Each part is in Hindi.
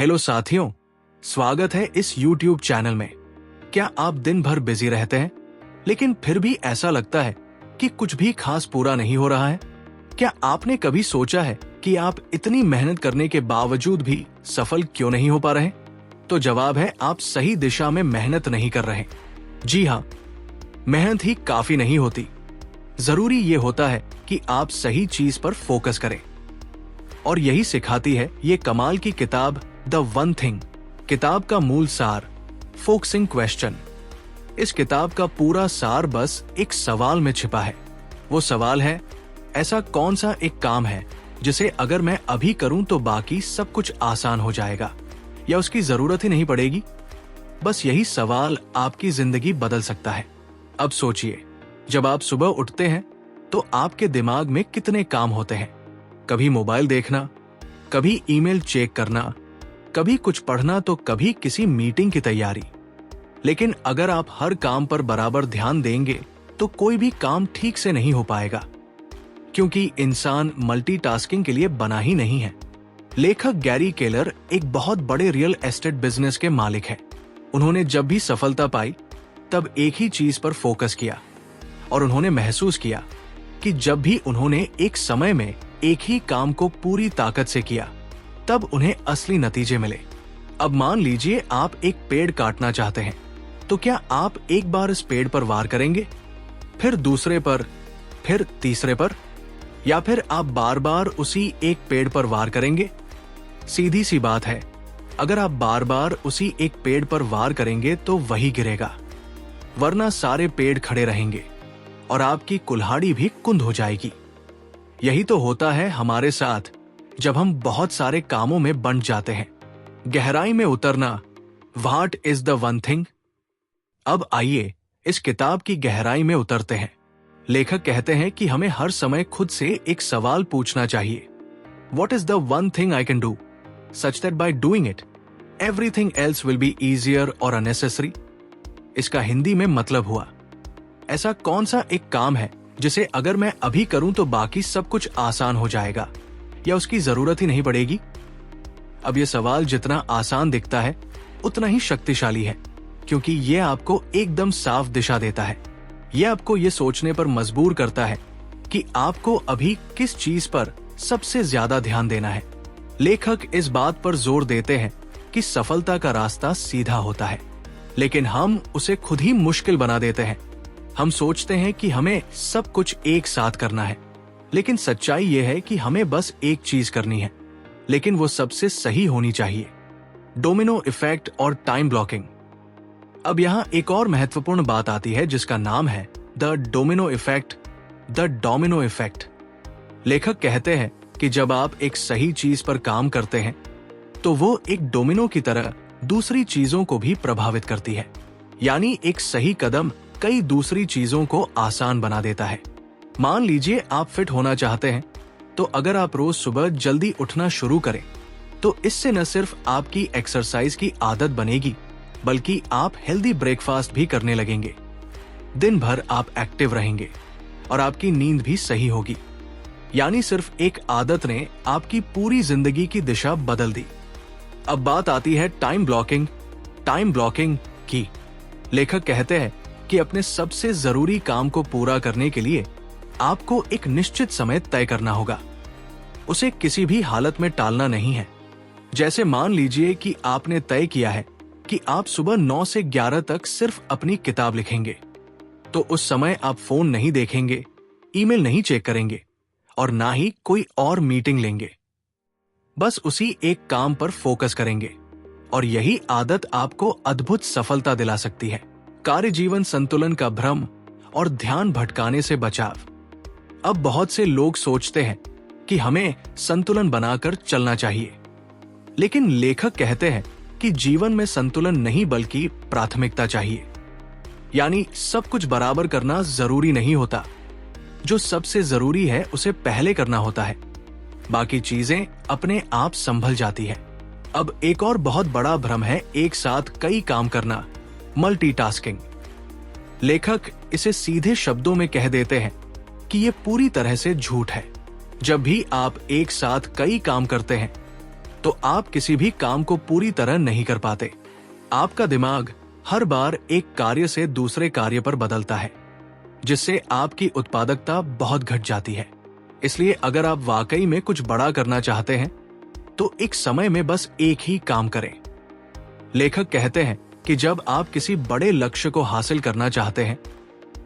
हेलो साथियों, स्वागत है इस YouTube चैनल में। क्या आप दिन भर बिजी रहते हैं लेकिन फिर भी ऐसा लगता है कि कुछ भी खास पूरा नहीं हो रहा है? क्या आपने कभी सोचा है कि आप इतनी मेहनत करने के बावजूद भी सफल क्यों नहीं हो पा रहे? तो जवाब है, आप सही दिशा में मेहनत नहीं कर रहे। जी हाँ, मेहनत ही काफी नहीं होती। जरूरी ये होता है कि आप सही चीज पर फोकस करें। और यही सिखाती है ये कमाल की किताब द वन थिंग। किताब का मूल सार, फोकसिंग क्वेश्चन। इस किताब का पूरा सार बस एक सवाल में छिपा है। वो सवाल है, ऐसा कौन सा एक काम है जिसे अगर मैं अभी करूं तो बाकी सब कुछ आसान हो जाएगा या उसकी जरूरत ही नहीं पड़ेगी? बस यही सवाल आपकी जिंदगी बदल सकता है। अब सोचिए, जब आप सुबह उठते हैं तो आपके दिमाग में कितने काम होते हैं? कभी मोबाइल देखना, कभी ईमेल चेक करना, कभी कुछ पढ़ना तो कभी किसी मीटिंग की तैयारी। लेकिन अगर आप हर काम पर बराबर ध्यान देंगे तो कोई भी काम ठीक से नहीं हो पाएगा, क्योंकि इंसान मल्टीटास्किंग के लिए बना ही नहीं है। लेखक गैरी केलर एक बहुत बड़े रियल एस्टेट बिजनेस के मालिक हैं। उन्होंने जब भी सफलता पाई तब एक ही चीज पर फोकस किया और उन्होंने महसूस किया कि जब भी उन्होंने एक समय में एक ही काम को पूरी ताकत से किया तब उन्हें असली नतीजे मिले। अब मान लीजिए आप एक पेड़ काटना चाहते हैं, तो क्या आप एक बार इस पेड़ पर वार करेंगे, फिर दूसरे पर, फिर तीसरे पर, या फिर आप बार बार उसी एक पेड़ पर वार करेंगे? सीधी सी बात है, अगर आप बार बार उसी एक पेड़ पर वार करेंगे तो वही गिरेगा, वरना सारे पेड़ खड़े रहेंगे और आपकी कुल्हाड़ी भी कुंद हो जाएगी। यही तो होता है हमारे साथ जब हम बहुत सारे कामों में बंट जाते हैं। गहराई में उतरना, what is the one thing? अब आइए इस किताब की गहराई में उतरते हैं। लेखक कहते हैं कि हमें हर समय खुद से एक सवाल पूछना चाहिए, what is the one thing I can do such that by doing it everything else will be easier और अननेसेसरी। इसका हिंदी में मतलब हुआ, ऐसा कौन सा एक काम है जिसे अगर मैं अभी करूं तो बाकी सब कुछ आसान हो जाएगा या उसकी जरूरत ही नहीं पड़ेगी? अब यह सवाल जितना आसान दिखता है उतना ही शक्तिशाली है, क्योंकि यह आपको एकदम साफ दिशा देता है। यह आपको यह सोचने पर मजबूर करता है कि आपको अभी किस चीज पर सबसे ज्यादा ध्यान देना है। लेखक इस बात पर जोर देते हैं कि सफलता का रास्ता सीधा होता है, लेकिन हम उसे खुद ही मुश्किल बना देते हैं। हम सोचते हैं कि हमें सब कुछ एक साथ करना है, लेकिन सच्चाई यह है कि हमें बस एक चीज करनी है, लेकिन वो सबसे सही होनी चाहिए। डोमिनो इफेक्ट और टाइम ब्लॉकिंग। अब यहाँ एक और महत्वपूर्ण बात आती है जिसका नाम है the domino effect. The domino effect. लेखक कहते हैं कि जब आप एक सही चीज पर काम करते हैं तो वो एक डोमिनो की तरह दूसरी चीजों को भी प्रभावित करती है। यानी एक सही कदम कई दूसरी चीजों को आसान बना देता है। मान लीजिए आप फिट होना चाहते हैं, तो अगर आप रोज सुबह जल्दी उठना शुरू करें तो इससे न सिर्फ आपकी एक्सरसाइज की आदत बनेगी, बल्कि आप हेल्दी ब्रेकफास्ट भी करने लगेंगे। दिन भर आप एक्टिव रहेंगे और आपकी नींद भी सही होगी। यानी सिर्फ एक आदत ने आपकी पूरी जिंदगी की दिशा बदल दी। अब बात आती है टाइम ब्लॉकिंग। टाइम ब्लॉकिंग की लेखक कहते हैं कि अपने सबसे जरूरी काम को पूरा करने के लिए आपको एक निश्चित समय तय करना होगा। उसे किसी भी हालत में टालना नहीं है। जैसे मान लीजिए कि आपने तय किया है कि आप सुबह 9 से 11 तक सिर्फ अपनी किताब लिखेंगे, तो उस समय आप फोन नहीं देखेंगे, ईमेल नहीं चेक करेंगे और ना ही कोई और मीटिंग लेंगे। बस उसी एक काम पर फोकस करेंगे और यही आदत आपको अद्भुत सफलता दिला सकती है। कार्य जीवन संतुलन का भ्रम और ध्यान भटकाने से बचाव। अब बहुत से लोग सोचते हैं कि हमें संतुलन बनाकर चलना चाहिए, लेकिन लेखक कहते हैं कि जीवन में संतुलन नहीं बल्कि प्राथमिकता चाहिए। यानी सब कुछ बराबर करना जरूरी नहीं होता। जो सबसे जरूरी है उसे पहले करना होता है, बाकी चीजें अपने आप संभल जाती है। अब एक और बहुत बड़ा भ्रम है एक साथ कई काम करना, मल्टीटास्किंग। लेखक इसे सीधे शब्दों में कह देते हैं कि यह पूरी तरह से झूठ है। जब भी आप एक साथ कई काम करते हैं तो आप किसी भी काम को पूरी तरह नहीं कर पाते। आपका दिमाग हर बार एक कार्य से दूसरे कार्य पर बदलता है, जिससे आपकी उत्पादकता बहुत घट जाती है। इसलिए अगर आप वाकई में कुछ बड़ा करना चाहते हैं तो एक समय में बस एक ही काम करें। लेखक कहते हैं कि जब आप किसी बड़े लक्ष्य को हासिल करना चाहते हैं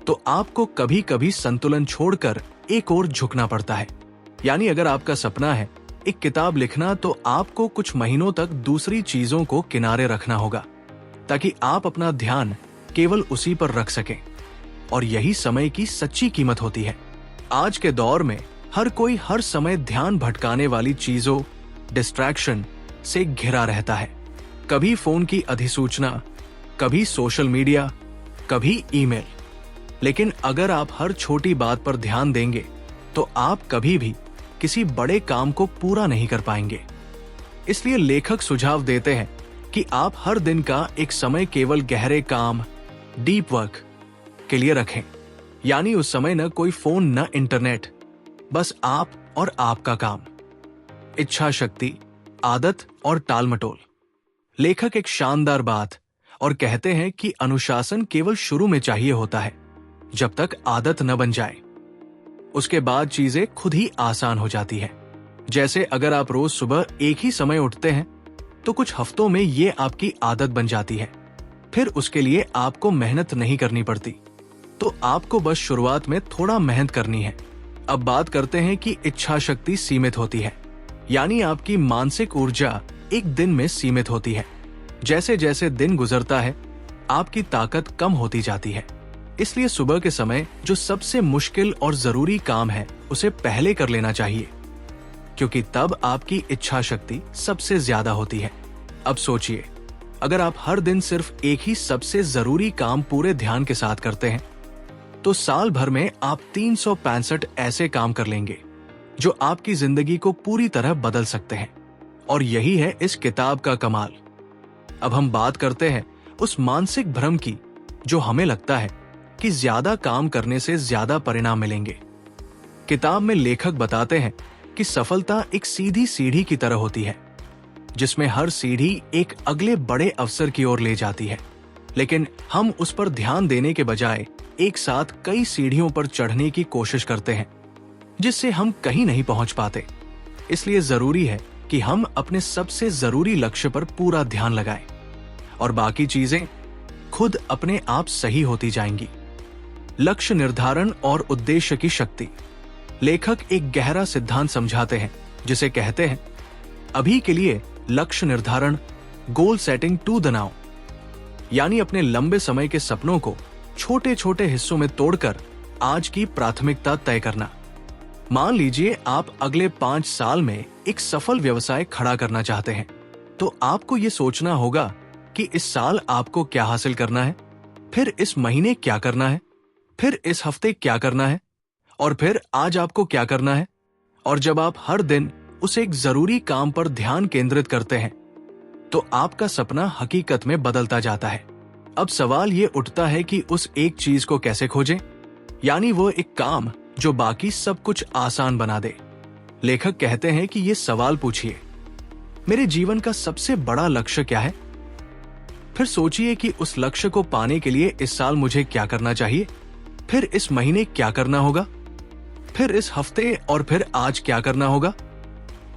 तो आपको कभी कभी संतुलन छोड़कर एक ओर झुकना पड़ता है। यानी अगर आपका सपना है एक किताब लिखना, तो आपको कुछ महीनों तक दूसरी चीजों को किनारे रखना होगा ताकि आप अपना ध्यान केवल उसी पर रख सकें। और यही समय की सच्ची कीमत होती है। आज के दौर में हर कोई हर समय ध्यान भटकाने वाली चीजों, डिस्ट्रैक्शन से घिरा रहता है। कभी फोन की अधिसूचना, कभी सोशल मीडिया, कभी ईमेल। लेकिन अगर आप हर छोटी बात पर ध्यान देंगे तो आप कभी भी किसी बड़े काम को पूरा नहीं कर पाएंगे। इसलिए लेखक सुझाव देते हैं कि आप हर दिन का एक समय केवल गहरे काम, डीप वर्क के लिए रखें। यानी उस समय न कोई फोन, न इंटरनेट, बस आप और आपका काम। इच्छा शक्ति, आदत और टालमटोल। लेखक एक शानदार बात और कहते हैं कि अनुशासन केवल शुरू में चाहिए होता है, जब तक आदत न बन जाए। उसके बाद चीजें खुद ही आसान हो जाती है। जैसे अगर आप रोज सुबह एक ही समय उठते हैं तो कुछ हफ्तों में ये आपकी आदत बन जाती है। फिर उसके लिए आपको मेहनत नहीं करनी पड़ती। तो आपको बस शुरुआत में थोड़ा मेहनत करनी है। अब बात करते हैं कि इच्छा शक्ति सीमित होती है, यानी आपकी मानसिक ऊर्जा एक दिन में सीमित होती है। जैसे जैसे दिन गुजरता है आपकी ताकत कम होती जाती है। इसलिए सुबह के समय जो सबसे मुश्किल और जरूरी काम है उसे पहले कर लेना चाहिए, क्योंकि तब आपकी इच्छा शक्ति सबसे ज्यादा होती है। अब सोचिए, अगर आप हर दिन सिर्फ एक ही सबसे जरूरी काम पूरे ध्यान के साथ करते हैं तो साल भर में आप 365 ऐसे काम कर लेंगे जो आपकी जिंदगी को पूरी तरह बदल सकते हैं। और यही है इस किताब का कमाल। अब हम बात करते हैं उस मानसिक भ्रम की जो हमें लगता है कि ज्यादा काम करने से ज्यादा परिणाम मिलेंगे। किताब में लेखक बताते हैं कि सफलता एक सीधी सीढ़ी की तरह होती है, जिसमें हर सीढ़ी एक अगले बड़े अवसर की ओर ले जाती है। लेकिन हम उस पर ध्यान देने के बजाय एक साथ कई सीढ़ियों पर चढ़ने की कोशिश करते हैं, जिससे हम कहीं नहीं पहुंच पाते। इसलिए जरूरी है कि हम अपने सबसे जरूरी लक्ष्य पर पूरा ध्यान लगाएं और बाकी चीजें खुद अपने आप सही होती जाएंगी। लक्ष्य निर्धारण और उद्देश्य की शक्ति। लेखक एक गहरा सिद्धांत समझाते हैं जिसे कहते हैं अभी के लिए लक्ष्य निर्धारण, goal setting to the now. यानी अपने लंबे समय के सपनों को छोटे छोटे हिस्सों में तोड़कर आज की प्राथमिकता तय करना। मान लीजिए आप अगले 5 साल में एक सफल व्यवसाय खड़ा करना चाहते हैं, तो आपको ये सोचना होगा कि इस साल आपको क्या हासिल करना है, फिर इस महीने क्या करना है, फिर इस हफ्ते क्या करना है, और फिर आज आपको क्या करना है। और जब आप हर दिन उस एक जरूरी काम पर ध्यान केंद्रित करते हैं तो आपका सपना हकीकत में बदलता जाता है। अब सवाल ये उठता है कि उस एक चीज को कैसे खोजें, यानी वो एक काम जो बाकी सब कुछ आसान बना दे। लेखक कहते हैं कि ये सवाल पूछिए, मेरे जीवन का सबसे बड़ा लक्ष्य क्या है? फिर सोचिए कि उस लक्ष्य को पाने के लिए इस साल मुझे क्या करना चाहिए, फिर इस महीने क्या करना होगा, फिर इस हफ्ते और फिर आज क्या करना होगा।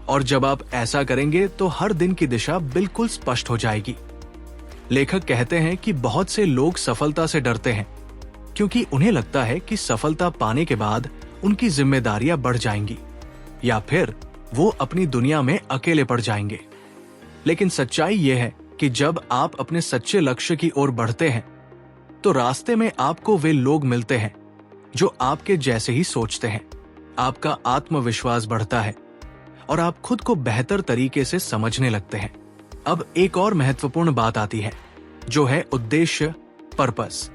और जब आप ऐसा करेंगे तो हर दिन की दिशा बिल्कुल स्पष्ट हो जाएगी। लेखक कहते हैं कि बहुत से लोग सफलता से डरते हैं क्योंकि उन्हें लगता है कि सफलता पाने के बाद उनकी जिम्मेदारियां बढ़ जाएंगी या फिर वो अपनी दुनिया में अकेले पड़ जाएंगे। लेकिन सच्चाई ये है कि जब आप अपने सच्चे लक्ष्य की ओर बढ़ते हैं तो रास्ते में आपको वे लोग मिलते हैं जो आपके जैसे ही सोचते हैं। आपका आत्मविश्वास बढ़ता है और आप खुद को बेहतर तरीके से समझने लगते हैं। अब एक और महत्वपूर्ण बात आती है जो है उद्देश्य, पर्पस।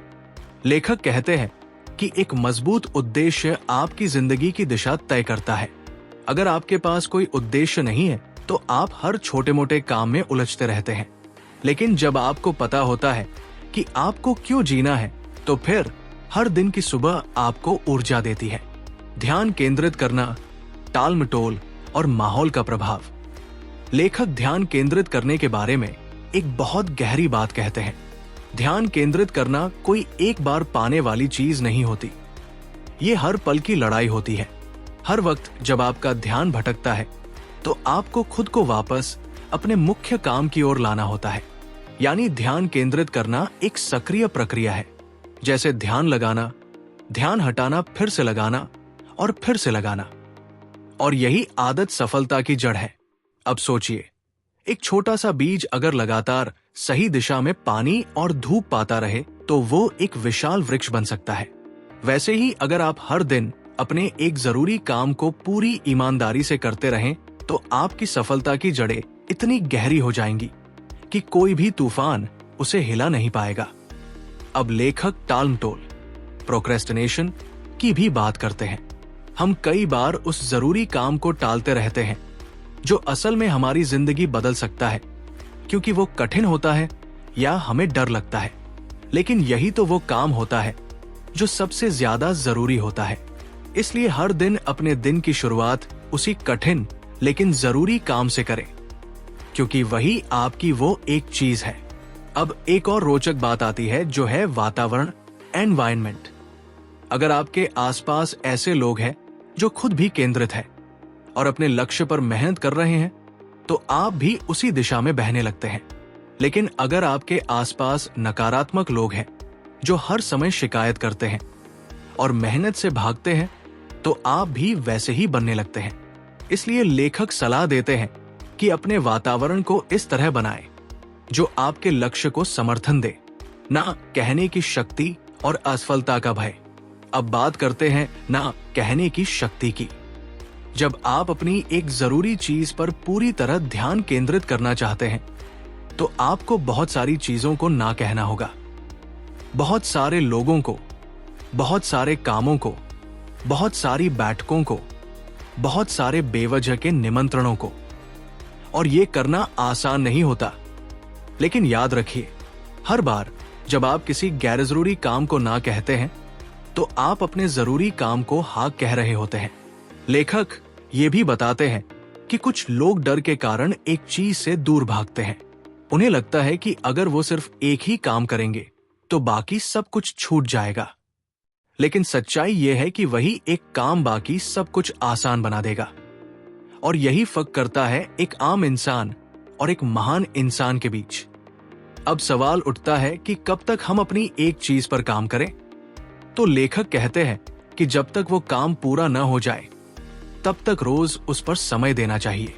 लेखक कहते हैं कि एक मजबूत उद्देश्य आपकी जिंदगी की दिशा तय करता है। अगर आपके पास कोई उद्देश्य नहीं है तो आप हर छोटे मोटे काम में उलझते रहते हैं। लेकिन जब आपको पता होता है कि आपको क्यों जीना है तो फिर हर दिन की सुबह आपको ऊर्जा देती है। ध्यान केंद्रित करना, टाल मटोल और माहौल का प्रभाव। लेखक ध्यान केंद्रित करने के बारे में एक बहुत गहरी बात कहते हैं। ध्यान केंद्रित करना कोई एक बार पाने वाली चीज नहीं होती। ये हर पल की लड़ाई होती है। हर वक्त जब आपका ध्यान भटकता है तो आपको खुद को वापस अपने मुख्य काम की ओर लाना होता है। यानी ध्यान केंद्रित करना एक सक्रिय प्रक्रिया है, जैसे ध्यान लगाना, ध्यान हटाना, फिर से लगाना और फिर से लगाना। और यही आदत सफलता की जड़ है। अब सोचिए, एक छोटा सा बीज अगर लगातार सही दिशा में पानी और धूप पाता रहे तो वो एक विशाल वृक्ष बन सकता है। वैसे ही अगर आप हर दिन अपने एक जरूरी काम को पूरी ईमानदारी से करते रहें तो आपकी सफलता की जड़ें इतनी गहरी हो जाएंगी कि कोई भी तूफान उसे हिला नहीं पाएगा। अब लेखक टालमटोल, प्रोक्रेस्टिनेशन की भी बात करते हैं। हम कई बार उस जरूरी काम को टालते रहते हैं जो असल में हमारी जिंदगी बदल सकता है, क्योंकि वो कठिन होता है या हमें डर लगता है। लेकिन यही तो वो काम होता है जो सबसे ज्यादा जरूरी होता है। इसलिए हर दिन अपने दिन की शुरुआत उसी कठिन लेकिन जरूरी काम से करें, क्योंकि वही आपकी वो एक चीज है। अब एक और रोचक बात आती है जो है वातावरण, एनवायरनमेंट। अगर आपके आसपास ऐसे लोग हैं जो खुद भी केंद्रित है और अपने लक्ष्य पर मेहनत कर रहे हैं तो आप भी उसी दिशा में बहने लगते हैं। लेकिन अगर आपके आसपास नकारात्मक लोग हैं जो हर समय शिकायत करते हैं और मेहनत से भागते हैं तो आप भी वैसे ही बनने लगते हैं। इसलिए लेखक सलाह देते हैं कि अपने वातावरण को इस तरह बनाएं जो आपके लक्ष्य को समर्थन दे, ना कहने की शक्ति और असफलता का भय। अब बात करते हैं ना कहने की शक्ति की। जब आप अपनी एक जरूरी चीज पर पूरी तरह ध्यान केंद्रित करना चाहते हैं तो आपको बहुत सारी चीजों को ना कहना होगा, बहुत सारे लोगों को, बहुत सारे कामों को, बहुत सारी बैठकों को, बहुत सारे बेवजह के निमंत्रणों को। और ये करना आसान नहीं होता। लेकिन याद रखिए, हर बार जब आप किसी गैर जरूरी काम को ना कहते हैं तो आप अपने जरूरी काम को हाँ कह रहे होते हैं। लेखक ये भी बताते हैं कि कुछ लोग डर के कारण एक चीज से दूर भागते हैं। उन्हें लगता है कि अगर वो सिर्फ एक ही काम करेंगे तो बाकी सब कुछ छूट जाएगा। लेकिन सच्चाई यह है कि वही एक काम बाकी सब कुछ आसान बना देगा। और यही फर्क करता है एक आम इंसान और एक महान इंसान के बीच। अब सवाल उठता है कि कब तक हम अपनी एक चीज पर काम करें? तो लेखक कहते हैं कि जब तक वो काम पूरा न हो जाए तब तक रोज उस पर समय देना चाहिए,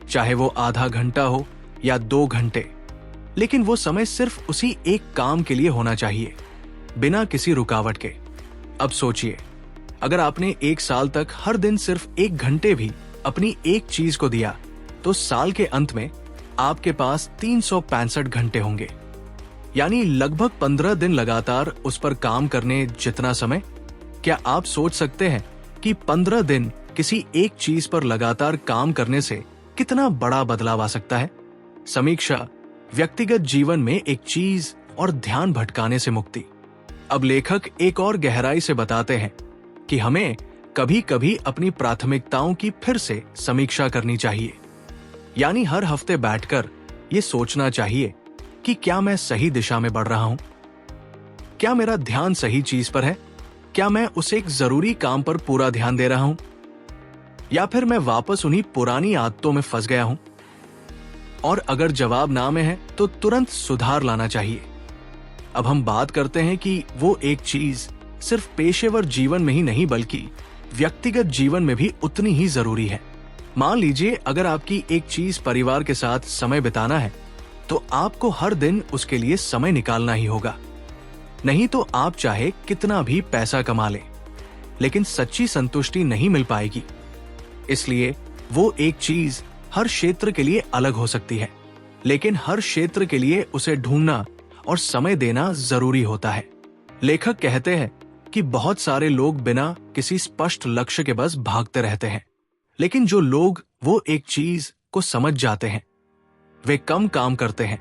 चाहे वो आधा घंटा हो या 2 घंटे। लेकिन वो समय सिर्फ उसी एक काम के लिए होना चाहिए, बिना किसी रुकावट के। अब सोचिए, अगर आपने 1 साल तक हर दिन सिर्फ 1 घंटे भी अपनी एक चीज को दिया तो साल के अंत में आपके पास 365 घंटे होंगे। यानी लगभग 15 दिन लगातार उस पर काम करने जितना समय। क्या आप सोच सकते हैं कि 15 दिन किसी एक चीज पर लगातार काम करने से कितना बड़ा बदलाव आ सकता है? समीक्षा, व्यक्तिगत जीवन में एक चीज और ध्यान भटकाने से मुक्ति। अब लेखक एक और गहराई से बताते हैं कि हमें कभी कभी अपनी प्राथमिकताओं की फिर से समीक्षा करनी चाहिए। यानी हर हफ्ते बैठकर ये सोचना चाहिए कि क्या मैं सही दिशा में बढ़ रहा हूं? क्या मेरा ध्यान सही चीज पर है? क्या मैं उस एक जरूरी काम पर पूरा ध्यान दे रहा हूं? या फिर मैं वापस उन्हीं पुरानी आदतों में फंस गया हूं? और अगर जवाब ना में है तो तुरंत सुधार लाना चाहिए। अब हम बात करते हैं कि वो एक चीज सिर्फ पेशेवर जीवन में ही नहीं बल्कि व्यक्तिगत जीवन में भी उतनी ही जरूरी है। मान लीजिए, अगर आपकी एक चीज परिवार के साथ समय बिताना है तो आपको हर दिन उसके लिए समय निकालना ही होगा। नहीं तो आप चाहे कितना भी पैसा कमा लें, लेकिन सच्ची संतुष्टि नहीं मिल पाएगी। इसलिए वो एक चीज हर क्षेत्र के लिए अलग हो सकती है, लेकिन हर क्षेत्र के लिए उसे ढूंढना और समय देना जरूरी होता है। लेखक कहते हैं कि बहुत सारे लोग बिना किसी स्पष्ट लक्ष्य के बस भागते रहते हैं, लेकिन जो लोग वो एक चीज को समझ जाते हैं वे कम काम करते हैं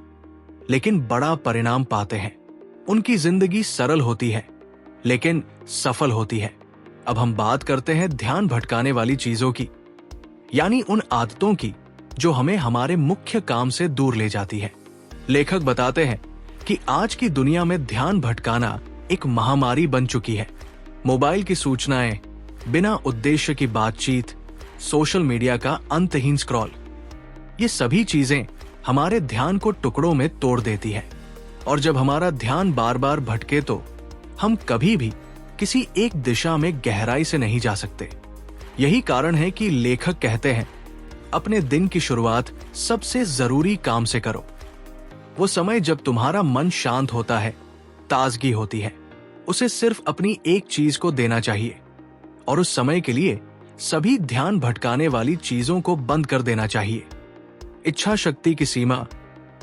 लेकिन बड़ा परिणाम पाते हैं। उनकी जिंदगी सरल होती है लेकिन सफल होती है। अब हम बात करते हैं ध्यान भटकाने वाली चीजों की, यानी उन आदतों की जो हमें हमारे मुख्य काम से दूर ले जाती है। लेखक बताते हैं कि आज की दुनिया में ध्यान भटकाना एक महामारी बन चुकी है। मोबाइल की सूचनाएं, बिना उद्देश्य की बातचीत, सोशल मीडिया का अंतहीन स्क्रॉल, ये सभी चीजें हमारे ध्यान को टुकड़ों में तोड़ देती है। और जब हमारा ध्यान बार बार भटके तो हम कभी भी किसी एक दिशा में गहराई से नहीं जा सकते। यही कारण है कि लेखक कहते हैं, अपने दिन की शुरुआत सबसे जरूरी काम से करो। वो समय जब तुम्हारा मन शांत होता है, ताजगी होती है, उसे सिर्फ अपनी एक चीज को देना चाहिए और उस समय के लिए सभी ध्यान भटकाने वाली चीजों को बंद कर देना चाहिए। इच्छा शक्ति की सीमा,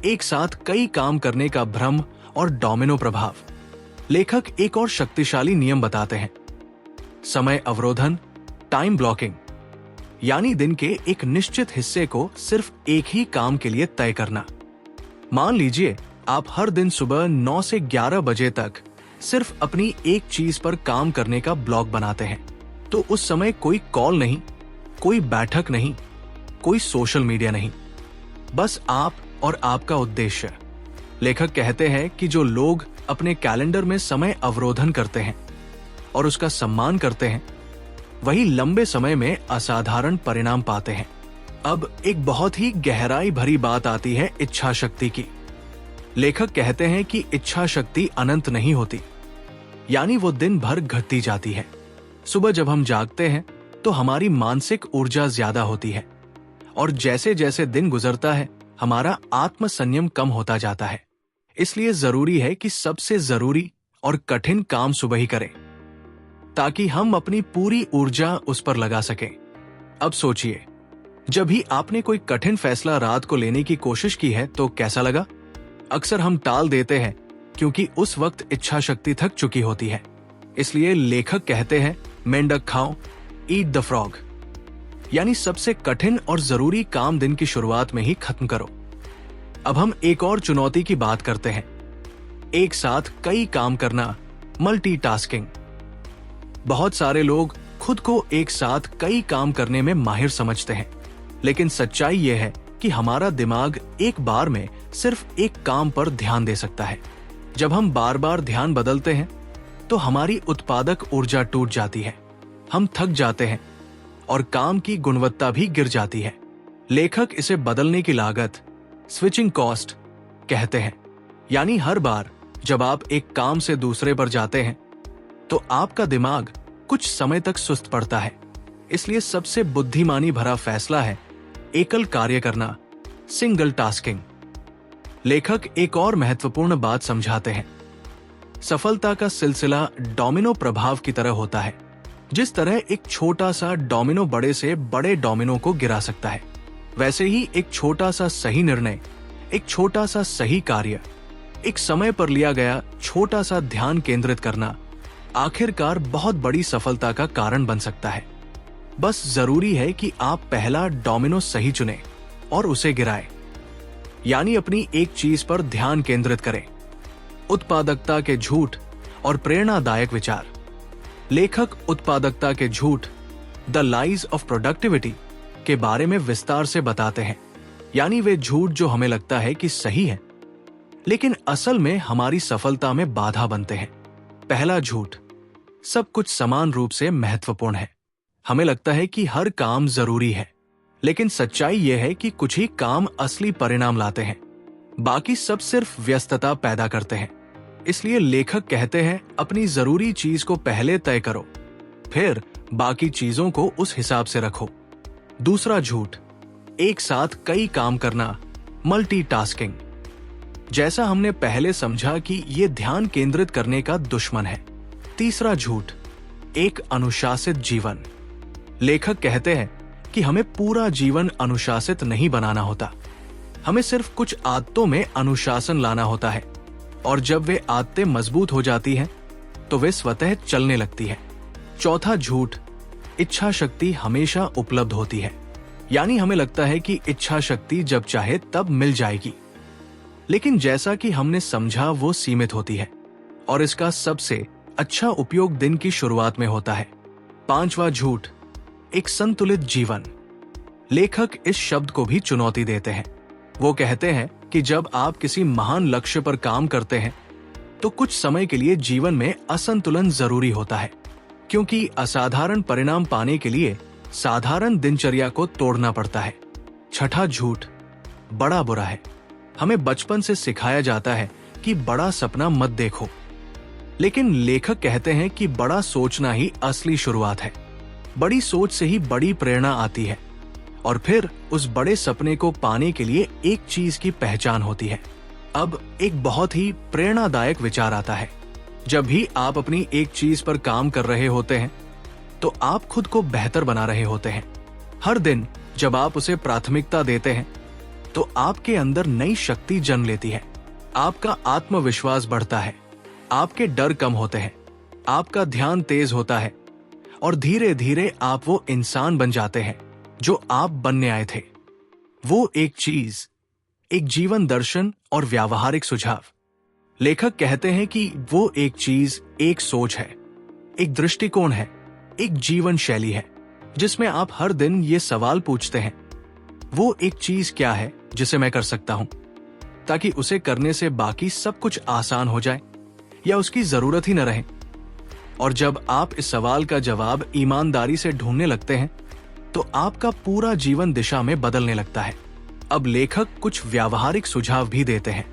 एक साथ कई काम करने का भ्रम और डोमिनो प्रभाव। लेखक एक और शक्तिशाली नियम बताते हैं, समय अवरोधन, टाइम ब्लॉकिंग, यानी दिन के एक निश्चित हिस्से को सिर्फ एक ही काम के लिए तय करना। मान लीजिए आप हर दिन सुबह 9 से 11 बजे तक सिर्फ अपनी एक चीज पर काम करने का ब्लॉक बनाते हैं, तो उस समय कोई कॉल नहीं, कोई बैठक नहीं, कोई सोशल मीडिया नहीं, बस आप और आपका उद्देश्य। लेखक कहते हैं कि जो लोग अपने कैलेंडर में समय अवरोधन करते हैं और उसका सम्मान करते हैं, वही लंबे समय में असाधारण परिणाम पाते हैं। अब एक बहुत ही गहराई भरी बात आती है इच्छा शक्ति की। लेखक कहते हैं कि इच्छा शक्ति अनंत नहीं होती, यानी वो दिन भर घटती जाती है। सुबह जब हम जागते हैं तो हमारी मानसिक ऊर्जा ज्यादा होती है और जैसे जैसे दिन गुजरता है हमारा आत्म संयम कम होता जाता है। इसलिए जरूरी है कि सबसे जरूरी और कठिन काम सुबह ही करें, ताकि हम अपनी पूरी ऊर्जा उस पर लगा सकें। अब सोचिए, जब भी आपने कोई कठिन फैसला रात को लेने की कोशिश की है तो कैसा लगा? अक्सर हम टाल देते हैं क्योंकि उस वक्त इच्छा शक्ति थक चुकी होती है। इसलिए लेखक कहते हैं, मेंढक खाओ, ईट द फ्रॉग, यानी सबसे कठिन और जरूरी काम दिन की शुरुआत में ही खत्म करो। अब हम एक और चुनौती की बात करते हैं, एक साथ कई काम करना, मल्टीटास्किंग। बहुत सारे लोग खुद को एक साथ कई काम करने में माहिर समझते हैं, लेकिन सच्चाई यह है कि हमारा दिमाग एक बार में सिर्फ एक काम पर ध्यान दे सकता है। जब हम बार बार ध्यान बदलते हैं तो हमारी उत्पादक ऊर्जा टूट जाती है, हम थक जाते हैं और काम की गुणवत्ता भी गिर जाती है। लेखक इसे बदलने की लागत, स्विचिंग कॉस्ट कहते हैं, यानी हर बार जब आप एक काम से दूसरे पर जाते हैं तो आपका दिमाग कुछ समय तक सुस्त पड़ता है। इसलिए सबसे बुद्धिमानी भरा फैसला है एकल कार्य करना, सिंगल टास्किंग। लेखक एक और महत्वपूर्ण बात समझाते हैं, सफलता का सिलसिला डोमिनो प्रभाव की तरह होता है। जिस तरह एक छोटा सा डोमिनो बड़े से बड़े डोमिनो को गिरा सकता है, वैसे ही एक छोटा सा सही निर्णय, एक छोटा सा सही कार्य, एक समय पर लिया गया छोटा सा ध्यान केंद्रित करना आखिरकार बहुत बड़ी सफलता का कारण बन सकता है। बस जरूरी है कि आप पहला डोमिनो सही चुनें और उसे गिराएं, यानी अपनी एक चीज पर ध्यान केंद्रित करें। उत्पादकता के झूठ और प्रेरणादायक विचार। लेखक उत्पादकता के झूठ, द लाइज ऑफ प्रोडक्टिविटी, के बारे में विस्तार से बताते हैं, यानी वे झूठ जो हमें लगता है कि सही है लेकिन असल में हमारी सफलता में बाधा बनते हैं। पहला झूठ, सब कुछ समान रूप से महत्वपूर्ण है। हमें लगता है कि हर काम जरूरी है, लेकिन सच्चाई यह है कि कुछ ही काम असली परिणाम लाते हैं, बाकी सब सिर्फ व्यस्तता पैदा करते हैं। इसलिए लेखक कहते हैं, अपनी जरूरी चीज को पहले तय करो, फिर बाकी चीजों को उस हिसाब से रखो। दूसरा झूठ, एक साथ कई काम करना, मल्टीटास्किंग। जैसा हमने पहले समझा कि यह ध्यान केंद्रित करने का दुश्मन है। तीसरा झूठ, एक अनुशासित जीवन। लेखक कहते हैं कि हमें पूरा जीवन अनुशासित नहीं बनाना होता, हमें सिर्फ कुछ आदतों में अनुशासन लाना होता है, और जब वे आदतें मजबूत हो जाती हैं तो वे स्वतः चलने लगती है। चौथा झूठ, इच्छा शक्ति हमेशा उपलब्ध होती है, यानी हमें लगता है कि इच्छा शक्ति जब चाहे तब मिल जाएगी, लेकिन जैसा कि हमने समझा वो सीमित होती है और इसका सबसे अच्छा उपयोग दिन की शुरुआत में होता है। पांचवा झूठ, एक संतुलित जीवन। लेखक इस शब्द को भी चुनौती देते हैं। वो कहते हैं कि जब आप किसी महान लक्ष्य पर काम करते हैं तो कुछ समय के लिए जीवन में असंतुलन जरूरी होता है, क्योंकि असाधारण परिणाम पाने के लिए साधारण दिनचर्या को तोड़ना पड़ता है। छठा झूठ, बड़ा बुरा है। हमें बचपन से सिखाया जाता है कि बड़ा सपना मत देखो, लेकिन लेखक कहते हैं कि बड़ा सोचना ही असली शुरुआत है। बड़ी सोच से ही बड़ी प्रेरणा आती है और फिर उस बड़े सपने को पाने के लिए एक चीज की पहचान होती है। अब एक बहुत ही प्रेरणादायक विचार आता है। जब भी आप अपनी एक चीज पर काम कर रहे होते हैं तो आप खुद को बेहतर बना रहे होते हैं। हर दिन जब आप उसे प्राथमिकता देते हैं तो आपके अंदर नई शक्ति जन्म लेती है। आपका आत्मविश्वास बढ़ता है, आपके डर कम होते हैं, आपका ध्यान तेज होता है और धीरे धीरे आप वो इंसान बन जाते हैं जो आप बनने आए थे। वो एक चीज, एक जीवन दर्शन और व्यावहारिक सुझाव। लेखक कहते हैं कि वो एक चीज एक सोच है, एक दृष्टिकोण है, एक जीवन शैली है जिसमें आप हर दिन ये सवाल पूछते हैं, वो एक चीज क्या है जिसे मैं कर सकता हूं, ताकि उसे करने से बाकी सब कुछ आसान हो जाए या उसकी जरूरत ही न रहे। और जब आप इस सवाल का जवाब ईमानदारी से ढूंढने लगते हैं तो आपका पूरा जीवन दिशा में बदलने लगता है। अब लेखक कुछ व्यावहारिक सुझाव भी देते हैं।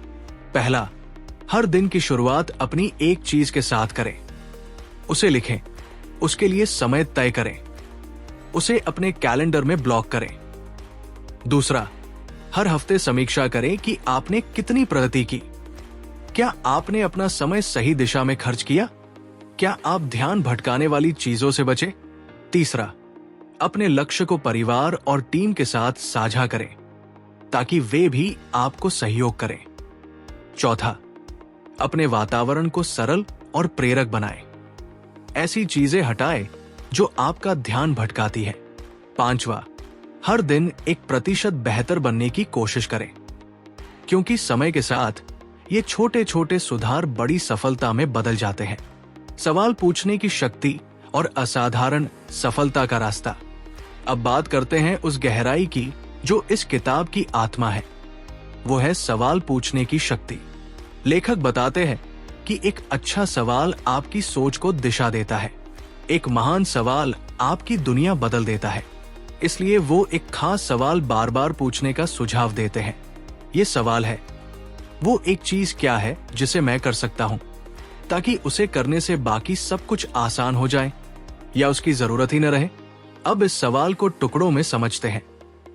पहला, हर दिन की शुरुआत अपनी एक चीज के साथ करें। उसे लिखें, उसके लिए समय तय करें, उसे अपने कैलेंडर में ब्लॉक करें। दूसरा, हर हफ्ते समीक्षा करें कि आपने कितनी प्रगति की। क्या आपने अपना समय सही दिशा में खर्च किया? क्या आप ध्यान भटकाने वाली चीजों से बचे? तीसरा, अपने लक्ष्य को परिवार और टीम के साथ साझा करें ताकि वे भी आपको सहयोग करें। चौथा, अपने वातावरण को सरल और प्रेरक बनाएं। ऐसी चीजें हटाएं जो आपका ध्यान भटकाती है। पांचवा, हर दिन 1% बेहतर बनने की कोशिश करें, क्योंकि समय के साथ ये छोटे छोटे सुधार बड़ी सफलता में बदल जाते हैं। सवाल पूछने की शक्ति और असाधारण सफलता का रास्ता। अब बात करते हैं उस गहराई की जो इस किताब की आत्मा है। वो है सवाल पूछने की शक्ति। लेखक बताते हैं कि एक अच्छा सवाल आपकी सोच को दिशा देता है। एक महान सवाल आपकी दुनिया बदल देता है। इसलिए वो एक खास सवाल बार बार पूछने का सुझाव देते हैं। ये सवाल है, वो एक चीज क्या है जिसे मैं कर सकता हूं, ताकि उसे करने से बाकी सब कुछ आसान हो जाए या उसकी जरूरत ही न रहे। अब इस सवाल को टुकड़ों में समझते हैं।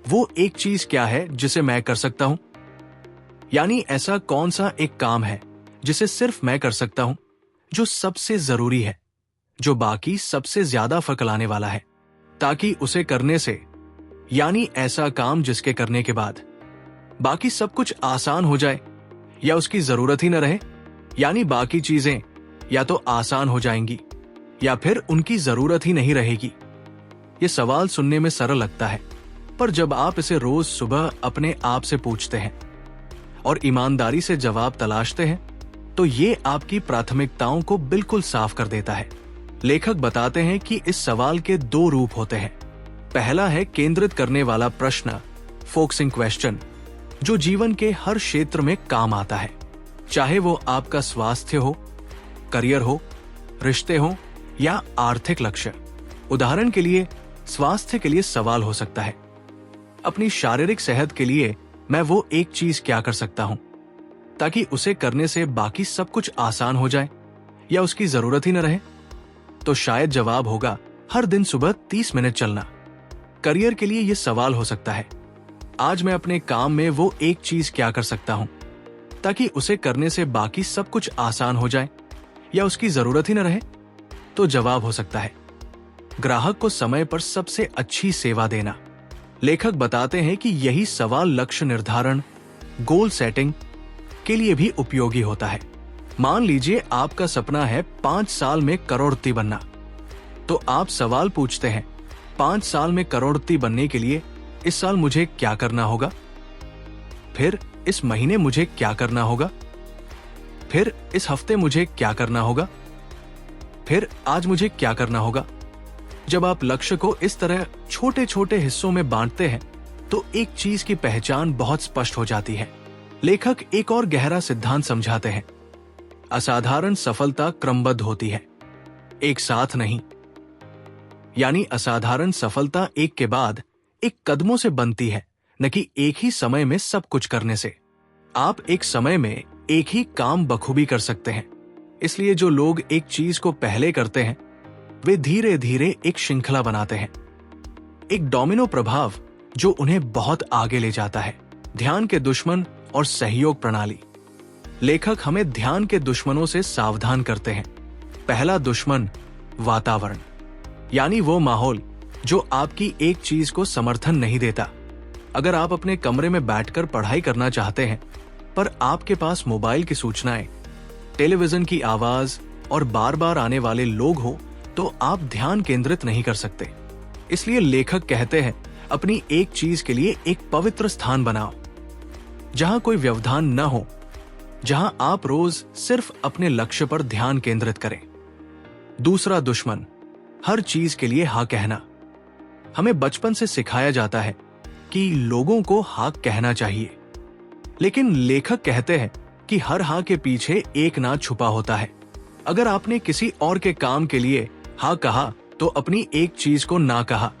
वो एक चीज क्या है जिसे मैं कर सकता हूं, यानी ऐसा कौन सा एक काम है जिसे सिर्फ मैं कर सकता हूं, जो सबसे जरूरी है, जो बाकी सबसे ज्यादा फर्क लाने वाला है, ताकि उसे करने से, यानी ऐसा काम जिसके करने के बाद बाकी सब कुछ आसान हो जाए या उसकी जरूरत ही न रहे, यानी बाकी चीजें या तो आसान हो जाएंगी या फिर उनकी जरूरत ही नहीं रहेगी। ये सवाल सुनने में सरल लगता है, पर जब आप इसे रोज सुबह अपने आप से पूछते हैं और ईमानदारी से जवाब तलाशते हैं तो ये आपकी प्राथमिकताओं को बिल्कुल साफ कर देता है। लेखक बताते हैं कि इस सवाल के 2 रूप होते हैं। पहला है केंद्रित करने वाला प्रश्न, फोकसिंग क्वेश्चन, जो जीवन के हर क्षेत्र में काम आता है, चाहे वो आपका स्वास्थ्य हो, करियर हो, रिश्ते हो या आर्थिक लक्ष्य। उदाहरण के लिए स्वास्थ्य के लिए सवाल हो सकता है, अपनी शारीरिक सेहत के लिए मैं वो एक चीज क्या कर सकता हूं, ताकि उसे करने से बाकी सब कुछ आसान हो जाए या उसकी जरूरत ही न रहे। तो शायद जवाब होगा हर दिन सुबह 30 मिनट चलना। करियर के लिए यह सवाल हो सकता है, आज मैं अपने काम में वो एक चीज क्या कर सकता हूं, ताकि उसे करने से बाकी सब कुछ आसान हो जाए या उसकी जरूरत ही न रहे। तो जवाब हो सकता है ग्राहक को समय पर सबसे अच्छी सेवा देना। लेखक बताते हैं कि यही सवाल लक्ष्य निर्धारण, गोल सेटिंग के लिए भी उपयोगी होता है। मान लीजिए आपका सपना है 5 साल में करोड़पति बनना, तो आप सवाल पूछते हैं 5 साल में करोड़पति बनने के लिए इस साल मुझे क्या करना होगा, फिर इस महीने मुझे क्या करना होगा, फिर इस हफ्ते मुझे क्या करना होगा, फिर आज मुझे क्या करना होगा। जब आप लक्ष्य को इस तरह छोटे छोटे हिस्सों में बांटते हैं तो एक चीज की पहचान बहुत स्पष्ट हो जाती है। लेखक एक और गहरा सिद्धांत समझाते हैं। असाधारण सफलता क्रमबद्ध होती है, एक साथ नहीं। यानी असाधारण सफलता एक के बाद एक कदमों से बनती है, न कि एक ही समय में सब कुछ करने से। आप एक समय में एक ही काम बखूबी कर सकते हैं। इसलिए जो लोग एक चीज को पहले करते हैं, वे धीरे धीरे एक श्रृंखला बनाते हैं, एक डोमिनो प्रभाव जो उन्हें बहुत आगे ले जाता है। ध्यान के दुश्मन और सहयोग प्रणाली। लेखक हमें ध्यान के दुश्मनों से सावधान करते हैं। पहला दुश्मन वातावरण, यानी वो माहौल जो आपकी एक चीज को समर्थन नहीं देता। अगर आप अपने कमरे में बैठकर पढ़ाई करना चाहते हैं, पर आपके पास मोबाइल की सूचनाएं, टेलीविजन की आवाज और बार बार आने वाले लोग हो, तो आप ध्यान केंद्रित नहीं कर सकते। इसलिए लेखक कहते हैं, अपनी एक चीज के लिए एक पवित्र स्थान बनाओ, जहां कोई व्यवधान न हो, जहां आप रोज सिर्फ अपने लक्ष्य पर ध्यान केंद्रित करें। दूसरा दुश्मन, हर चीज के लिए हाँ कहना। हमें बचपन से सिखाया जाता है कि लोगों को हाँ कहना चाहिए, लेकिन लेखक कहते हैं कि हर हाँ के पीछे एक ना छुपा होता है। अगर आपने किसी और के काम के लिए हाँ कहा, तो अपनी एक चीज को ना कहा।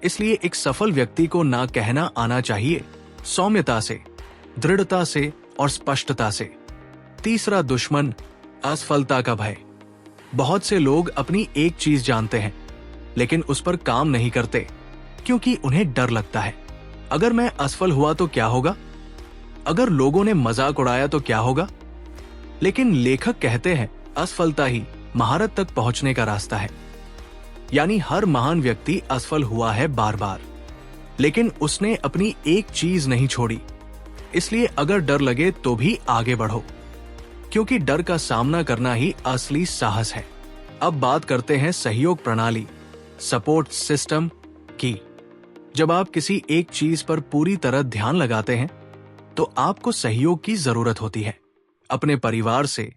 इसलिए एक सफल व्यक्ति को ना कहना आना चाहिए, सौम्यता से, दृढ़ता से और स्पष्टता से। तीसरा दुश्मन, असफलता का भय। बहुत से लोग अपनी एक चीज जानते हैं, लेकिन उस पर काम नहीं करते, क्योंकि उन्हें डर लगता है। अगर मैं असफल हुआ तो क्या होगा? अगर लोगों ने मजाक उड़ाया तो क्या होगा? लेकिन लेखक कहते हैं, असफलता ही महारत तक पहुंचने का रास्ता है। यानी हर महान व्यक्ति असफल हुआ है बार बार, लेकिन उसने अपनी एक चीज नहीं छोड़ी। इसलिए अगर डर लगे तो भी आगे बढ़ो, क्योंकि डर का सामना करना ही असली साहस है। अब बात करते हैं सहयोग प्रणाली, सपोर्ट सिस्टम की। जब आप किसी एक चीज पर पूरी तरह ध्यान लगाते हैं, तो आपको सहयोग की जरूरत होती है। अपने परिवार से,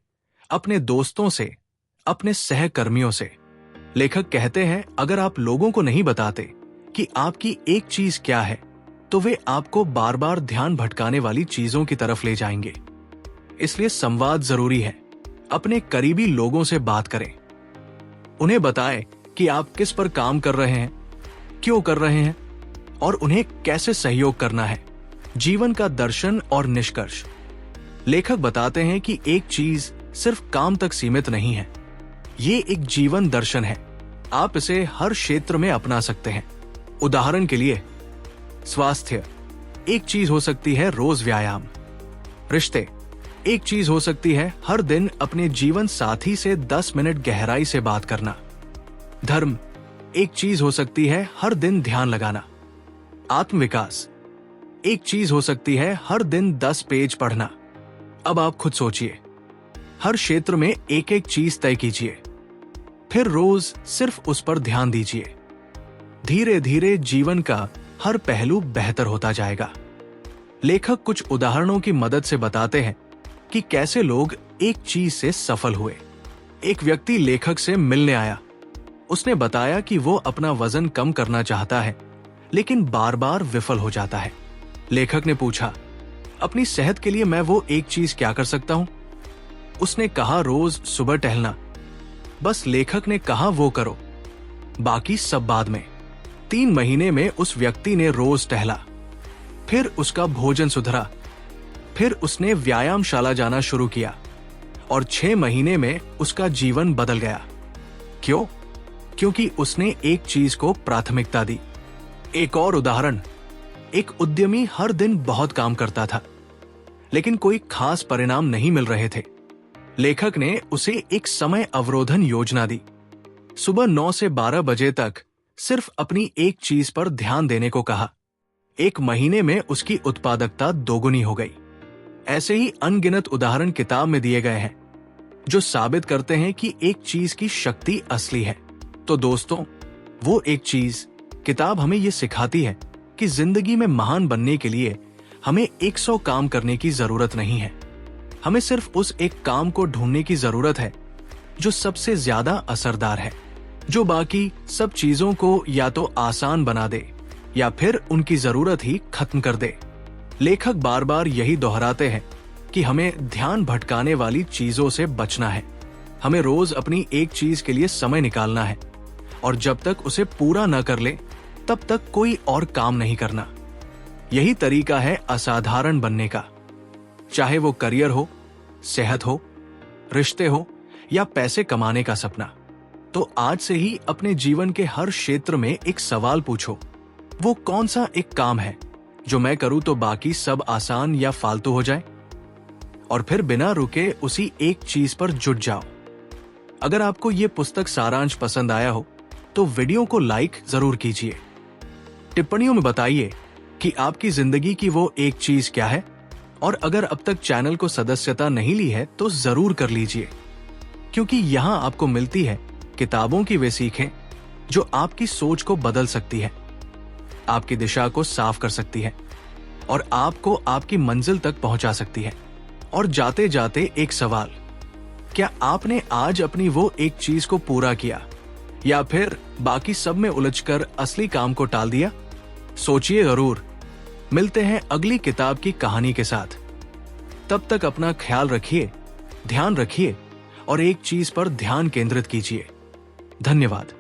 अपने दोस्तों से, अपने सहकर्मियों से। लेखक कहते हैं, अगर आप लोगों को नहीं बताते कि आपकी एक चीज क्या है, तो वे आपको बार बार ध्यान भटकाने वाली चीजों की तरफ ले जाएंगे। इसलिए संवाद जरूरी है। अपने करीबी लोगों से बात करें, उन्हें बताएं कि आप किस पर काम कर रहे हैं, क्यों कर रहे हैं और उन्हें कैसे सहयोग करना है। जीवन का दर्शन और निष्कर्ष। लेखक बताते हैं कि एक चीज सिर्फ काम तक सीमित नहीं है, ये एक जीवन दर्शन है। आप इसे हर क्षेत्र में अपना सकते हैं। उदाहरण के लिए, स्वास्थ्य एक चीज हो सकती है रोज व्यायाम। रिश्ते एक चीज हो सकती है हर दिन अपने जीवन साथी से 10 मिनट गहराई से बात करना। धर्म एक चीज हो सकती है हर दिन ध्यान लगाना। आत्मविकास एक चीज हो सकती है हर दिन 10 पेज पढ़ना। अब आप खुद सोचिए, हर क्षेत्र में एक एक चीज तय कीजिए, फिर रोज सिर्फ उस पर ध्यान दीजिए। धीरे धीरे जीवन का हर पहलू बेहतर होता जाएगा। लेखक कुछ उदाहरणों की मदद से बताते हैं कि कैसे लोग एक चीज से सफल हुए। एक व्यक्ति लेखक से मिलने आया। उसने बताया कि वो अपना वजन कम करना चाहता है, लेकिन बार बार विफल हो जाता है। लेखक ने पूछा, अपनी सेहत के लिए मैं वो एक चीज क्या कर सकता हूं? उसने कहा, रोज सुबह टहलना। बस लेखक ने कहा, वो करो, बाकी सब बाद में। 3 महीने में उस व्यक्ति ने रोज टहला, फिर उसका भोजन सुधरा, फिर उसने व्यायामशाला जाना शुरू किया और 6 महीने में उसका जीवन बदल गया। क्यों? क्योंकि उसने एक चीज को प्राथमिकता दी। एक और उदाहरण, एक उद्यमी हर दिन बहुत काम करता था, लेकिन कोई खास परिणाम नहीं मिल रहे थे। लेखक ने उसे एक समय अवरोधन योजना दी। सुबह 9 से 12 बजे तक सिर्फ अपनी एक चीज पर ध्यान देने को कहा। 1 महीने में उसकी उत्पादकता दोगुनी हो गई। ऐसे ही अनगिनत उदाहरण किताब में दिए गए हैं, जो साबित करते हैं कि एक चीज की शक्ति असली है। तो दोस्तों, वो एक चीज किताब हमें ये सिखाती है कि जिंदगी में महान बनने के लिए हमें 100 काम करने की जरूरत नहीं है। हमें सिर्फ उस एक काम को ढूंढने की जरूरत है जो सबसे ज्यादा असरदार है, जो बाकी सब चीजों को या तो आसान बना दे या फिर उनकी जरूरत ही खत्म कर दे। लेखक बार बार यही दोहराते हैं कि हमें ध्यान भटकाने वाली चीजों से बचना है। हमें रोज अपनी एक चीज के लिए समय निकालना है और जब तक उसे पूरा न कर ले तब तक कोई और काम नहीं करना। यही तरीका है असाधारण बनने का। चाहे वो करियर हो, सेहत हो, रिश्ते हो या पैसे कमाने का सपना। तो आज से ही अपने जीवन के हर क्षेत्र में एक सवाल पूछो, वो कौन सा एक काम है जो मैं करूं तो बाकी सब आसान या फालतू हो जाए? और फिर बिना रुके उसी एक चीज पर जुट जाओ। अगर आपको ये पुस्तक सारांश पसंद आया हो तो वीडियो को लाइक जरूर कीजिए। टिप्पणियों में बताइए कि आपकी जिंदगी की वो एक चीज क्या है, और अगर अब तक चैनल को सदस्यता नहीं ली है तो जरूर कर लीजिए, क्योंकि यहाँ आपको मिलती है किताबों की वे सीखें जो आपकी सोच को बदल सकती है, आपकी दिशा को साफ कर सकती है और आपको आपकी मंजिल तक पहुंचा सकती है। और जाते जाते एक सवाल, क्या आपने आज अपनी वो एक चीज को पूरा किया या फिर बाकी सब में उलझकर असली काम को टाल दिया? सोचिए जरूर। मिलते हैं अगली किताब की कहानी के साथ। तब तक अपना ख्याल रखिए, ध्यान रखिए और एक चीज पर ध्यान केंद्रित कीजिए। धन्यवाद।